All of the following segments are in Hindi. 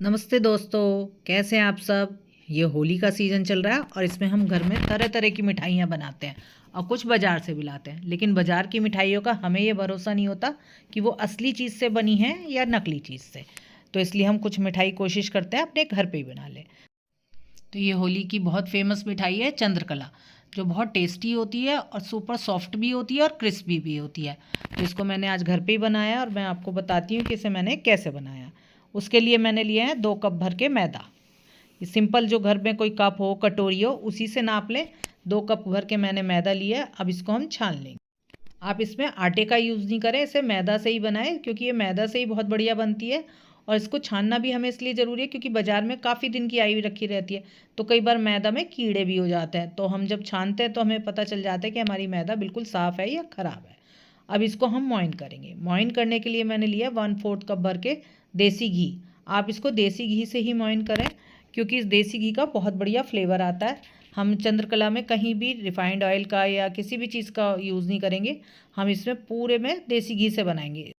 नमस्ते दोस्तों, कैसे हैं आप सब। ये होली का सीज़न चल रहा है और इसमें हम घर में तरह तरह की मिठाइयाँ बनाते हैं और कुछ बाज़ार से भी लाते हैं। लेकिन बाज़ार की मिठाइयों का हमें ये भरोसा नहीं होता कि वो असली चीज़ से बनी है या नकली चीज़ से। तो इसलिए हम कुछ मिठाई कोशिश करते हैं अपने घर पे ही बना लें। तो ये होली की बहुत फेमस मिठाई है चंद्रकला, जो बहुत टेस्टी होती है और सुपर सॉफ्ट भी होती है और क्रिस्पी भी होती है। तो इसको मैंने आज घर पे ही बनाया और मैं आपको बताती हूँ कि इसे मैंने कैसे बनाया। उसके लिए मैंने लिए हैं 2 कप भर के मैदा। ये सिंपल जो घर में कोई कप हो कटोरी हो उसी से नाप लें। 2 कप भर के मैंने मैदा लिया है। अब इसको हम छान लेंगे। आप इसमें आटे का यूज़ नहीं करें, इसे मैदा से ही बनाएं क्योंकि ये मैदा से ही बहुत बढ़िया बनती है। और इसको छानना भी हमें इसलिए ज़रूरी है क्योंकि बाज़ार में काफ़ी दिन की आई हुई रखी रहती है, तो कई बार मैदा में कीड़े भी हो जाते हैं। तो हम जब छानते हैं तो हमें पता चल जाता है कि हमारी मैदा बिल्कुल साफ़ है या ख़राब है। अब इसको हम मॉइन करेंगे। मॉइन करने के लिए मैंने लिया 1/4 कप भर के देसी घी। आप इसको देसी घी से ही मॉइन करें क्योंकि इस देसी घी का बहुत बढ़िया फ्लेवर आता है। हम चंद्रकला में कहीं भी रिफाइंड ऑयल का या किसी भी चीज़ का यूज़ नहीं करेंगे, हम इसमें पूरे में देसी घी से बनाएंगे।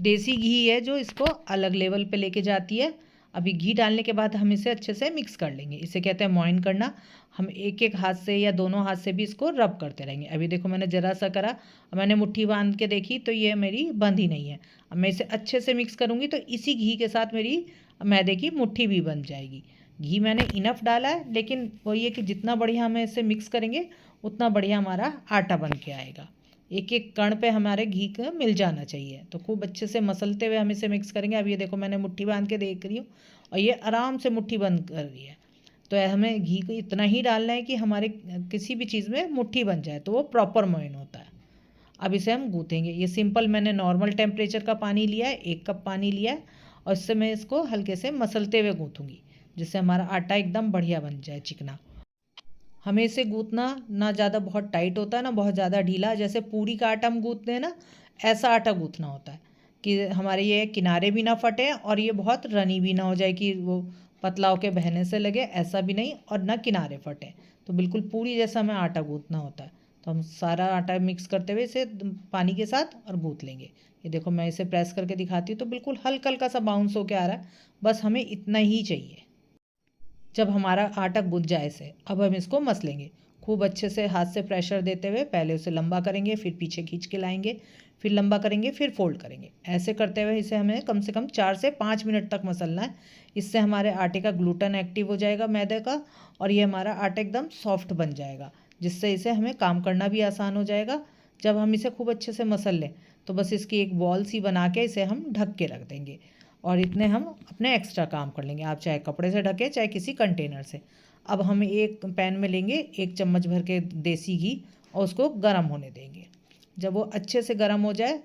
देसी घी है जो इसको अलग लेवल पे लेके जाती है। अभी घी डालने के बाद हम इसे अच्छे से मिक्स कर लेंगे। इसे कहते हैं मॉइन करना। हम एक एक हाथ से या दोनों हाथ से भी इसको रब करते रहेंगे। अभी देखो मैंने ज़रा सा करा और मैंने मुट्ठी बांध के देखी तो ये मेरी बंद ही नहीं है। अब मैं इसे अच्छे से मिक्स करूँगी तो इसी घी के साथ मेरी मैदे की मुट्ठी भी बन जाएगी। घी मैंने इनफ डाला है, लेकिन वही है कि जितना बढ़िया हम इसे मिक्स करेंगे उतना बढ़िया हमारा आटा बन के आएगा। एक एक कण पे हमारे घी का मिल जाना चाहिए। तो खूब अच्छे से मसलते हुए हम इसे मिक्स करेंगे। अब ये देखो मैंने मुट्ठी बांध के देख रही हूँ और ये आराम से मुट्ठी बंद कर रही है। तो हमें घी को इतना ही डालना है कि हमारे किसी भी चीज़ में मुट्ठी बन जाए, तो वो प्रॉपर मोइन होता है। अब इसे हम गूँथेंगे। ये सिंपल मैंने नॉर्मल टेम्परेचर का पानी लिया है, 1 कप पानी लिया है और इससे मैं इसको हल्के से मसलते हुए गूँथूँगी जिससे हमारा आटा एकदम बढ़िया बन जाए, चिकना। हमें इसे गूँथना ना ज़्यादा बहुत टाइट होता है ना बहुत ज़्यादा ढीला। जैसे पूरी का आटा हम गूँथते हैं ना, ऐसा आटा गूँथना होता है कि हमारे ये किनारे भी ना फटे और ये बहुत रनी भी ना हो जाए कि वो पतला होके बहने से लगे, ऐसा भी नहीं और ना किनारे फटे। तो बिल्कुल पूरी जैसा हमें आटा गूँथना होता है। तो हम सारा आटा मिक्स करते हुए इसे पानी के साथ और गूँथ लेंगे। ये देखो मैं इसे प्रेस करके दिखाती हूँ तो बिल्कुल हल्का हल्का सा बाउंस होके आ रहा है। बस हमें इतना ही चाहिए। जब हमारा आटा गूंथ जाए से, अब हम इसको मस लेंगे। खूब अच्छे से हाथ से प्रेशर देते हुए पहले उसे लंबा करेंगे, फिर पीछे खींच के लाएंगे, फिर लंबा करेंगे, फिर फोल्ड करेंगे। ऐसे करते हुए इसे हमें कम से कम 4 से 5 मिनट तक मसलना है। इससे हमारे आटे का ग्लूटन एक्टिव हो जाएगा मैदे का और ये हमारा आटा एकदम सॉफ्ट बन जाएगा, जिससे इसे हमें काम करना भी आसान हो जाएगा। जब हम इसे खूब अच्छे से मसल लें तो बस इसकी एक बॉल सी बना के इसे हम ढक के रख देंगे और इतने हम अपने एक्स्ट्रा काम कर लेंगे। आप चाहे कपड़े से ढकें चाहे किसी कंटेनर से। अब हम एक पैन में लेंगे 1 चम्मच भर के देसी घी और उसको गर्म होने देंगे। जब वो अच्छे से गर्म हो जाए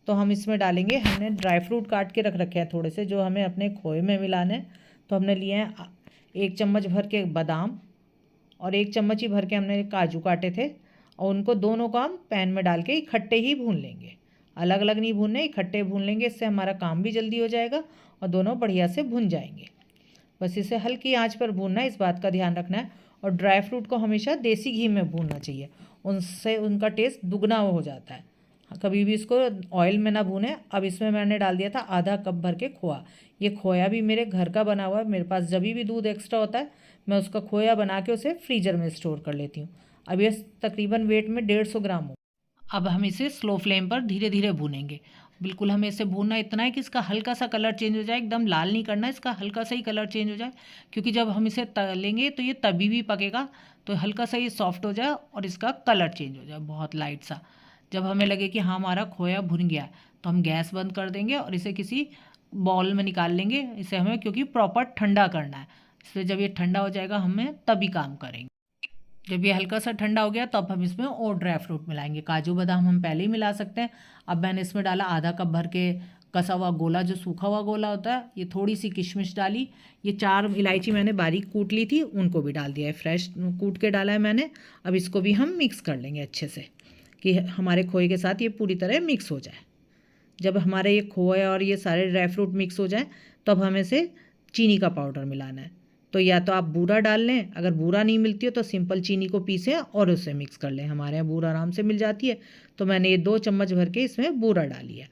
तो हम इसमें डालेंगे, हमने ड्राई फ्रूट काट के रख रखे हैं थोड़े से जो हमें अपने खोए में मिलाने हैं। तो हमने लिए हैं 1 चम्मच भर के बादाम और 1 चम्मच ही भर के हमने काजू काटे थे और उनको दोनों को हम पैन में डाल के इकट्ठे ही भून लेंगे। अलग अलग नहीं भूनने, इकट्ठे भून लेंगे। इससे हमारा काम भी जल्दी हो जाएगा और दोनों बढ़िया से भुन जाएंगे। बस इसे हल्की आंच पर भूनना है, इस बात का ध्यान रखना है। और ड्राई फ्रूट को हमेशा देसी घी में भूनना चाहिए, उनसे उनका टेस्ट दुगना हो जाता है। कभी भी इसको ऑयल में ना भूनें। अब इसमें मैंने डाल दिया था आधा कप भर के खोआ। ये खोया भी मेरे घर का बना हुआ है। मेरे पास जब भी दूध एक्स्ट्रा होता है मैं उसका खोया बना के उसे फ्रीजर में स्टोर कर लेती हूँ। अब ये तकरीबन वेट में 150 ग्राम हो। अब हम इसे स्लो फ्लेम पर धीरे धीरे भूनेंगे। बिल्कुल हमें इसे भूनना इतना है कि इसका हल्का सा कलर चेंज हो जाए, एकदम लाल नहीं करना, इसका हल्का सा ही कलर चेंज हो जाए। क्योंकि जब हम इसे तलेंगे तो ये तभी भी पकेगा, तो हल्का सा ये सॉफ्ट हो जाए और इसका कलर चेंज हो जाए बहुत लाइट सा। जब हमें लगे कि हाँ हमारा खोया भुन गया है तो हम गैस बंद कर देंगे और इसे किसी बॉल में निकाल लेंगे। इसे हमें क्योंकि प्रॉपर ठंडा करना है, इसलिए जब ये ठंडा हो जाएगा हमें तभी काम करेंगे। जब ये हल्का सा ठंडा हो गया तो अब हम इसमें और ड्राई फ्रूट मिलाएंगे। काजू बादाम हम पहले ही मिला सकते हैं। अब मैंने इसमें डाला आधा कप भर के कसा हुआ गोला, जो सूखा हुआ गोला होता है। ये थोड़ी सी किशमिश डाली। ये 4 इलायची मैंने बारीक कूट ली थी, उनको भी डाल दिया है, फ्रेश कूट के डाला है मैंने। अब इसको भी हम मिक्स कर लेंगे अच्छे से कि हमारे खोए के साथ ये पूरी तरह मिक्स हो जाए। जब हमारे ये खोया और ये सारे ड्राई फ्रूट मिक्स हो जाए तो अब हमें से चीनी का पाउडर मिलाना है। तो या तो आप बूरा डाल लें, अगर बूरा नहीं मिलती हो तो सिंपल चीनी को पीसें और उसे मिक्स कर लें। हमारे यहाँ बूरा आराम से मिल जाती है। तो मैंने ये 2 चम्मच भर के इसमें बूरा डाली है।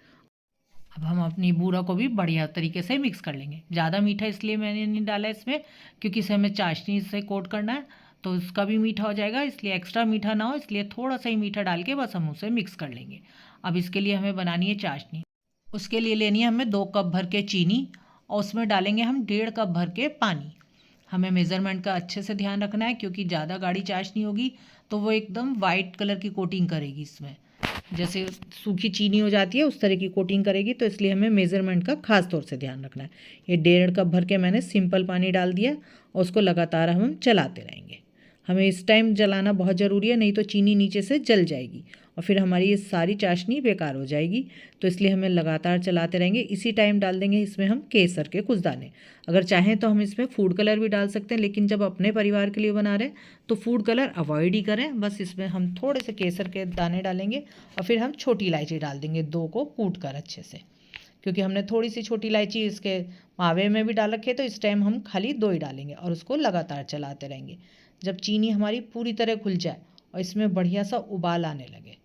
अब हम अपनी बूरा को भी बढ़िया तरीके से मिक्स कर लेंगे। ज़्यादा मीठा इसलिए मैंने नहीं डाला इसमें, क्योंकि इसे हमें चाशनी से कोट करना है, तो उसका भी मीठा हो जाएगा, इसलिए एक्स्ट्रा मीठा ना हो, इसलिए थोड़ा सा ही मीठा डाल के बस हम उसे मिक्स कर लेंगे। अब इसके लिए हमें बनानी है चाशनी। उसके लिए लेनी है हमें 2 कप भर के चीनी, और उसमें डालेंगे हम 1.5 कप भर के पानी। हमें मेज़रमेंट का अच्छे से ध्यान रखना है, क्योंकि ज़्यादा गाढ़ी चाशनी होगी तो वो एकदम वाइट कलर की कोटिंग करेगी इसमें, जैसे सूखी चीनी हो जाती है उस तरह की कोटिंग करेगी, तो इसलिए हमें मेज़रमेंट का खास तौर से ध्यान रखना है। ये 1.5 कप भर के मैंने सिंपल पानी डाल दिया, और उसको लगातार हम चलाते रहेंगे। हमें इस टाइम जलाना बहुत ज़रूरी है, नहीं तो चीनी नीचे से जल जाएगी और फिर हमारी ये सारी चाशनी बेकार हो जाएगी, तो इसलिए हमें लगातार चलाते रहेंगे। इसी टाइम डाल देंगे इसमें हम केसर के कुछ दाने। अगर चाहें तो हम इसमें फूड कलर भी डाल सकते हैं, लेकिन जब अपने परिवार के लिए बना रहे हैं तो फूड कलर अवॉइड ही करें। बस इसमें हम थोड़े से केसर के दाने डालेंगे, और फिर हम छोटी इलायची डाल देंगे 2 को कूट कर अच्छे से, क्योंकि हमने थोड़ी सी छोटी इलायची इसके मावे में भी डाल रखी है, तो इस टाइम हम खाली 2 ही डालेंगे और उसको लगातार चलाते रहेंगे। जब चीनी हमारी पूरी तरह घुल जाए और इसमें बढ़िया सा उबाल आने लगे,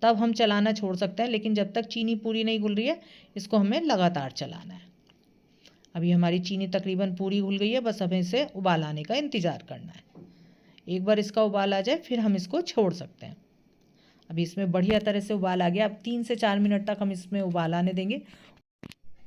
तब हम चलाना छोड़ सकते हैं, लेकिन जब तक चीनी पूरी नहीं घुल रही है इसको हमें लगातार चलाना है। अभी हमारी चीनी तकरीबन पूरी घुल गई है, बस हमें इसे उबाल आने का इंतज़ार करना है। एक बार इसका उबाल आ जाए फिर हम इसको छोड़ सकते हैं। अभी इसमें बढ़िया तरह से उबाल आ गया। अब 3 से 4 मिनट तक हम इसमें उबाल आने देंगे।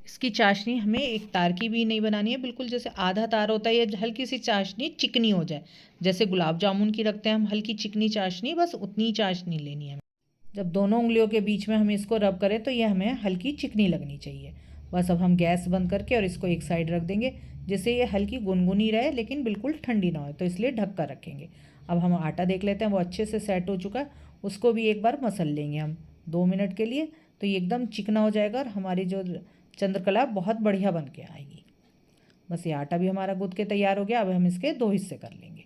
इसकी चाशनी हमें एक तार की भी नहीं बनानी है, बिल्कुल जैसे आधा तार होता है, ये हल्की सी चाशनी चिकनी हो जाए, जैसे गुलाब जामुन की रखते हैं हम हल्की चिकनी चाशनी, बस उतनी चाशनी लेनी है। जब दोनों उंगलियों के बीच में हम इसको रब करें तो ये हमें हल्की चिकनी लगनी चाहिए। बस अब हम गैस बंद करके और इसको एक साइड रख देंगे, जिससे ये हल्की गुनगुनी रहे लेकिन बिल्कुल ठंडी ना हो, तो इसलिए ढक कर रखेंगे। अब हम आटा देख लेते हैं, वो अच्छे से सेट हो चुका है। उसको भी एक बार मसल लेंगे हम 2 मिनट के लिए, तो ये एकदम चिकना हो जाएगा और हमारी जो चंद्रकला बहुत बढ़िया बन के आएगी। बस ये आटा भी हमारा गूँथ के तैयार हो गया। अब हम इसके 2 हिस्से कर लेंगे।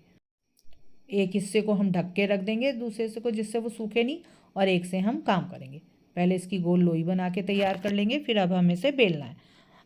एक हिस्से को हम ढक के रख देंगे, दूसरे हिस्से को, जिससे वो सूखे नहीं, और एक से हम काम करेंगे। पहले इसकी गोल लोई बना के तैयार कर लेंगे, फिर अब हमें इसे बेलना है।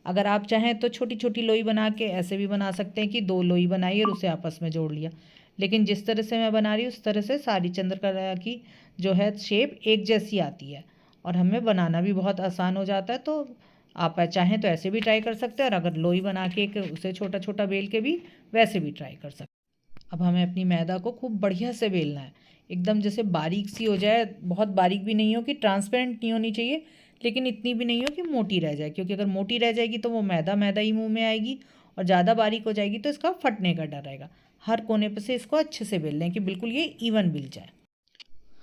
अगर आप चाहें तो छोटी छोटी लोई बना के ऐसे भी बना सकते हैं कि 2 लोई बनाई और उसे आपस में जोड़ लिया, लेकिन जिस तरह से मैं बना रही हूँ उस तरह से सारी चंद्रकला की जो है शेप एक जैसी आती है और हमें बनाना भी बहुत आसान हो जाता है। तो आप चाहें तो ऐसे भी ट्राई कर सकते हैं, और अगर लोई बना के उसे छोटा छोटा बेल के भी वैसे भी ट्राई कर सकते हैं। अब हमें अपनी मैदा को खूब बढ़िया से बेलना है, एकदम जैसे बारीक सी हो जाए, बहुत बारीक भी नहीं हो कि ट्रांसपेरेंट नहीं होनी चाहिए, लेकिन इतनी भी नहीं हो कि मोटी रह जाए, क्योंकि अगर मोटी रह जाएगी तो वो मैदा मैदा ही मुंह में आएगी, और ज़्यादा बारीक हो जाएगी तो इसका फटने का डर रहेगा। हर कोने पर से इसको अच्छे से बेल लें कि बिल्कुल ये इवन बेल जाए।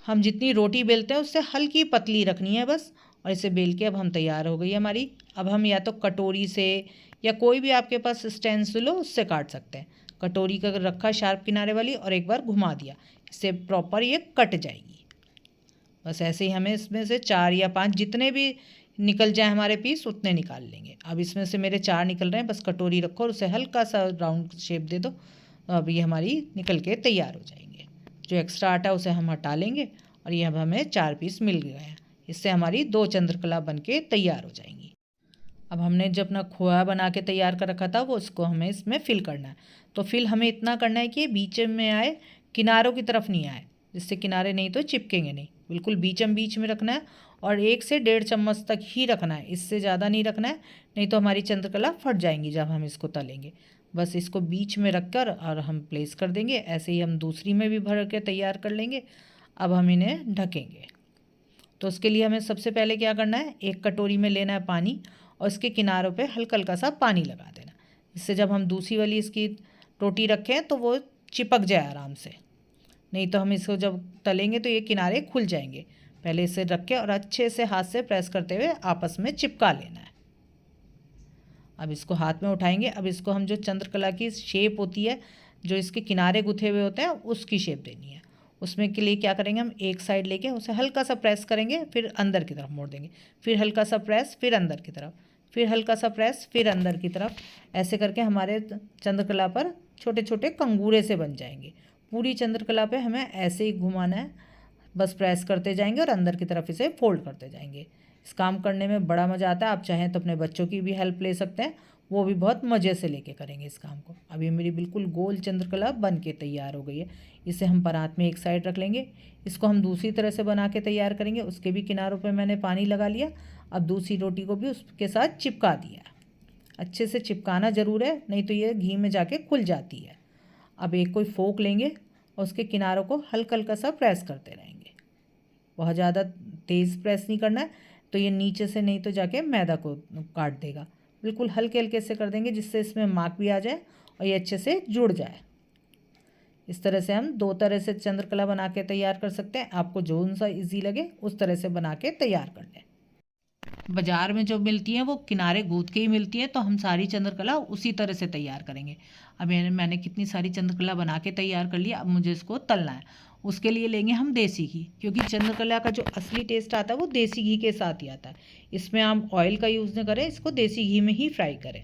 हम जितनी रोटी बेलते हैं उससे हल्की पतली रखनी है बस, और इसे बेल के अब हम तैयार हो गई हमारी। अब हम या तो कटोरी से या कोई भी आपके पास स्टेंसिल हो उससे काट सकते हैं। कटोरी का रखा शार्प किनारे वाली और एक बार घुमा दिया, इससे प्रॉपर ये कट जाएगी। बस ऐसे ही हमें इसमें से 4 या 5 जितने भी निकल जाए हमारे पीस उतने निकाल लेंगे। अब इसमें से मेरे 4 निकल रहे हैं, बस कटोरी रखो और उसे हल्का सा राउंड शेप दे दो, तो अब ये हमारी निकल के तैयार हो जाएंगे। जो एक्स्ट्रा आटा है उसे हम हटा लेंगे, और ये अब हमें 4 पीस मिल गए हैं। इससे हमारी 2 चंद्रकला बन के तैयार हो जाएंगी। अब हमने जो अपना खोया बना के तैयार कर रखा था वो इसको हमें इसमें फिल करना है। तो फिल हमें इतना करना है कि बीच में आए, किनारों की तरफ नहीं आए, जिससे किनारे नहीं तो चिपकेंगे नहीं। बिल्कुल बीचम बीच में रखना है, और 1 से 1.5 चम्मच तक ही रखना है, इससे ज़्यादा नहीं रखना है, नहीं तो हमारी चंद्रकला फट जाएंगी जब हम इसको तलेंगे। बस इसको बीच में रख कर और हम प्लेस कर देंगे। ऐसे ही हम दूसरी में भी भर के तैयार कर लेंगे। अब हम इन्हें ढकेंगे। तो उसके लिए हमें सबसे पहले क्या करना है, एक कटोरी में लेना है पानी, और इसके किनारों पे हल्का हल्का सा पानी लगा देना, इससे जब हम दूसरी वाली इसकी रोटी रखें तो वो चिपक जाए आराम से, नहीं तो हम इसको जब तलेंगे तो ये किनारे खुल जाएंगे। पहले इसे रख के और अच्छे से हाथ से प्रेस करते हुए आपस में चिपका लेना है। अब इसको हाथ में उठाएंगे। अब इसको हम जो चंद्रकला की शेप होती है, जो इसके किनारे गुथे हुए होते हैं, उसकी शेप देनी है। उसमें के लिए क्या करेंगे, हम एक साइड लेके उसे हल्का सा प्रेस करेंगे, फिर अंदर की तरफ मोड़ देंगे, फिर हल्का सा प्रेस, फिर अंदर की तरफ, फिर हल्का सा प्रेस, फिर अंदर की तरफ। ऐसे करके हमारे चंद्रकला पर छोटे छोटे कंगूरे से बन जाएंगे। पूरी चंद्रकला पे हमें ऐसे ही घुमाना है, बस प्रेस करते जाएंगे और अंदर की तरफ इसे फोल्ड करते जाएंगे। इस काम करने में बड़ा मज़ा आता है। आप चाहें तो अपने बच्चों की भी हेल्प ले सकते हैं, वो भी बहुत मज़े से लेके करेंगे इस काम को। अभी मेरी बिल्कुल गोल चंद्रकला बन के तैयार हो गई है। इसे हम परात में एक साइड रख लेंगे। इसको हम दूसरी तरह से बना के तैयार करेंगे। उसके भी किनारों पे मैंने पानी लगा लिया। अब दूसरी रोटी को भी उसके साथ चिपका दिया। अच्छे से चिपकाना ज़रूर है, नहीं तो ये घी में जाके खुल जाती है। अब एक कोई फोक लेंगे और उसके किनारों को हल्का हल्का सा प्रेस करते रहेंगे। बहुत ज़्यादा तेज़ प्रेस नहीं करना है, तो ये नीचे से नहीं तो जाके मैदा को काट देगा। बिल्कुल हल्के हल्के से कर देंगे जिससे इसमें मार्क भी आ जाए और ये अच्छे से जुड़ जाए। इस तरह से हम 2 तरह से चंद्रकला बना के तैयार कर सकते हैं। आपको जो सा इजी लगे उस तरह से बना के तैयार कर लें। बाज़ार में जो मिलती हैं वो किनारे गूंथ के ही मिलती हैं, तो हम सारी चंद्रकला उसी तरह से तैयार करेंगे। अब मैंने कितनी सारी चंद्रकला बना के तैयार कर लिया। अब मुझे इसको तलना है। उसके लिए लेंगे हम देसी घी, क्योंकि चंद्रकला का जो असली टेस्ट आता है वो देसी घी के साथ ही आता है। इसमें हम ऑयल का यूज़ न करें, इसको देसी घी में ही फ्राई करें।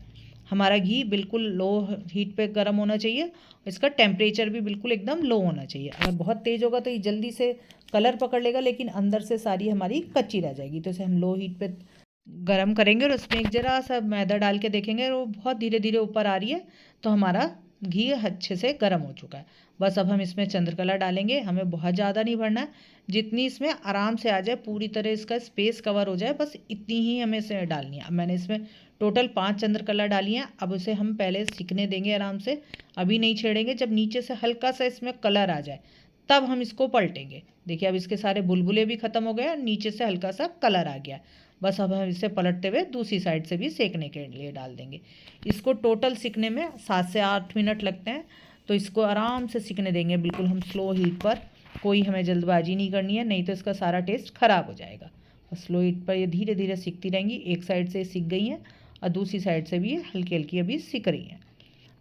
हमारा घी बिल्कुल लो हीट पे गर्म होना चाहिए। इसका टेम्परेचर भी बिल्कुल एकदम लो होना चाहिए। अगर बहुत तेज़ होगा तो ये जल्दी से कलर पकड़ लेगा, लेकिन अंदर से सारी हमारी कच्ची रह जाएगी। तो इसे हम लो हीट पे गरम करेंगे और उसमें एक ज़रा सा मैदा डाल के देखेंगे और वो बहुत धीरे धीरे ऊपर आ रही है, तो हमारा घी अच्छे से गर्म हो चुका है। बस अब हम इसमें चंद्रकला डालेंगे। हमें बहुत ज़्यादा नहीं भरना है, जितनी इसमें आराम से आ जाए, पूरी तरह इसका स्पेस कवर हो जाए, बस इतनी ही हमें इसे डालनी है। अब मैंने इसमें टोटल 5 चंद्रकला डाली हैं। अब उसे हम पहले सीखने देंगे आराम से, अभी नहीं छेड़ेंगे। जब नीचे से हल्का सा इसमें कलर आ जाए तब हम इसको पलटेंगे। देखिए अब इसके सारे बुलबुले भी ख़त्म हो गए और नीचे से हल्का सा कलर आ गया। बस अब हम इसे पलटते हुए दूसरी साइड से भी सेकने के लिए डाल देंगे। इसको टोटल सीखने में 7 से 8 मिनट लगते हैं, तो इसको आराम से सीखने देंगे, बिल्कुल हम स्लो हीट पर। कोई हमें जल्दबाजी नहीं करनी है, नहीं तो इसका सारा टेस्ट ख़राब हो जाएगा। बस स्लो हीट पर ये धीरे धीरे सीखती रहेंगी। एक साइड से सीख गई हैं और दूसरी साइड से भी हल्की हल्की अभी सीख रही हैं।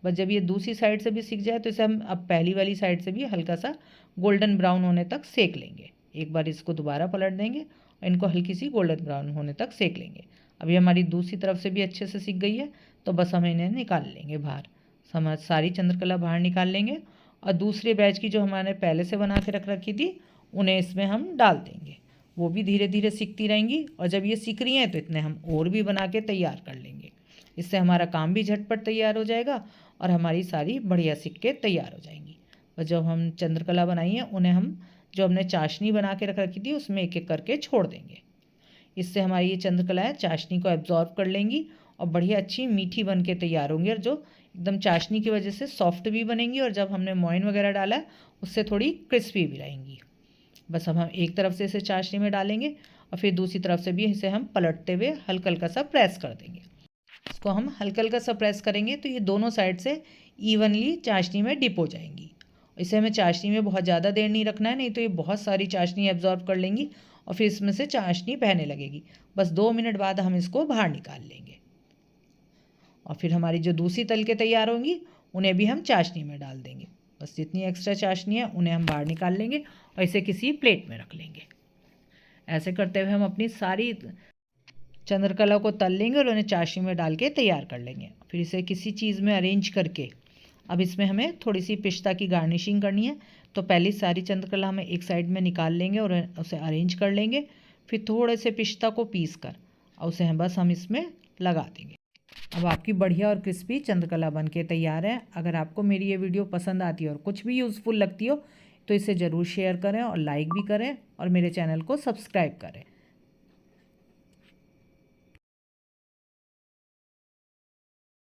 बस जब ये दूसरी साइड से भी सीख जाए तो इसे हम अब पहली वाली साइड से भी हल्का सा गोल्डन ब्राउन होने तक सेक लेंगे। एक बार इसको दोबारा पलट देंगे और इनको हल्की सी गोल्डन ब्राउन होने तक सेक लेंगे। अभी हमारी दूसरी तरफ से भी अच्छे से सीख गई है, तो बस हम इन्हें निकाल लेंगे बाहर। हम सारी चंद्रकला बाहर निकाल लेंगे और दूसरे बैच की जो हमारे पहले से बना के रख रखी थी उन्हें इसमें हम डाल देंगे। वो भी धीरे धीरे सीखती रहेंगी और जब ये सीख रही हैं तो इतने हम और भी बना के तैयार कर लेंगे। इससे हमारा काम भी झटपट तैयार हो जाएगा और हमारी सारी बढ़िया सीख के तैयार हो जाएंगी। और जब हम चंद्रकला बनाई हैं उन्हें हम जो हमने चाशनी बना के रख रखी थी उसमें एक एक करके छोड़ देंगे। इससे हमारी ये चंद्रकलाएँ चाशनी को एब्जॉर्ब कर लेंगी और बढ़िया अच्छी मीठी बन के तैयार होंगी, और जो एकदम चाशनी की वजह से सॉफ्ट भी बनेंगी और जब हमने मोइन वगैरह डाला है उससे थोड़ी क्रिस्पी भी रहेंगी। बस अब हम एक तरफ से इसे चाशनी में डालेंगे और फिर दूसरी तरफ से भी इसे हम पलटते हुए हल्का हल्का सा प्रेस कर देंगे। इसको हम हल्का हल्का सा प्रेस करेंगे तो ये दोनों साइड से इवनली चाशनी में डिप हो जाएंगी। इसे हमें चाशनी में बहुत ज़्यादा देर नहीं रखना है, नहीं तो ये बहुत सारी चाशनी एब्जॉर्ब कर लेंगी और फिर इसमें से चाशनी बहने लगेगी। बस 2 मिनट बाद हम इसको बाहर निकाल लेंगे और फिर हमारी जो दूसरी तल के तैयार होंगी उन्हें भी हम चाशनी में डाल देंगे। बस जितनी एक्स्ट्रा चाशनी है उन्हें हम बाहर निकाल लेंगे और इसे किसी प्लेट में रख लेंगे। ऐसे करते हुए हम अपनी सारी चंद्रकला को तल लेंगे और उन्हें चाशनी में डाल के तैयार कर लेंगे। फिर इसे किसी चीज़ में अरेंज करके अब इसमें हमें थोड़ी सी पिस्ता की गार्निशिंग करनी है, तो पहले सारी चंद्रकला हमें एक साइड में निकाल लेंगे और उसे अरेंज कर लेंगे। फिर थोड़े से पिस्ता को पीस कर और उसे बस हम इसमें लगा देंगे। अब आपकी बढ़िया और क्रिस्पी चंद्रकला बन के तैयार है। अगर आपको मेरी ये वीडियो पसंद आती है और कुछ भी यूज़फुल लगती हो तो इसे ज़रूर शेयर करें और लाइक भी करें और मेरे चैनल को सब्सक्राइब करें।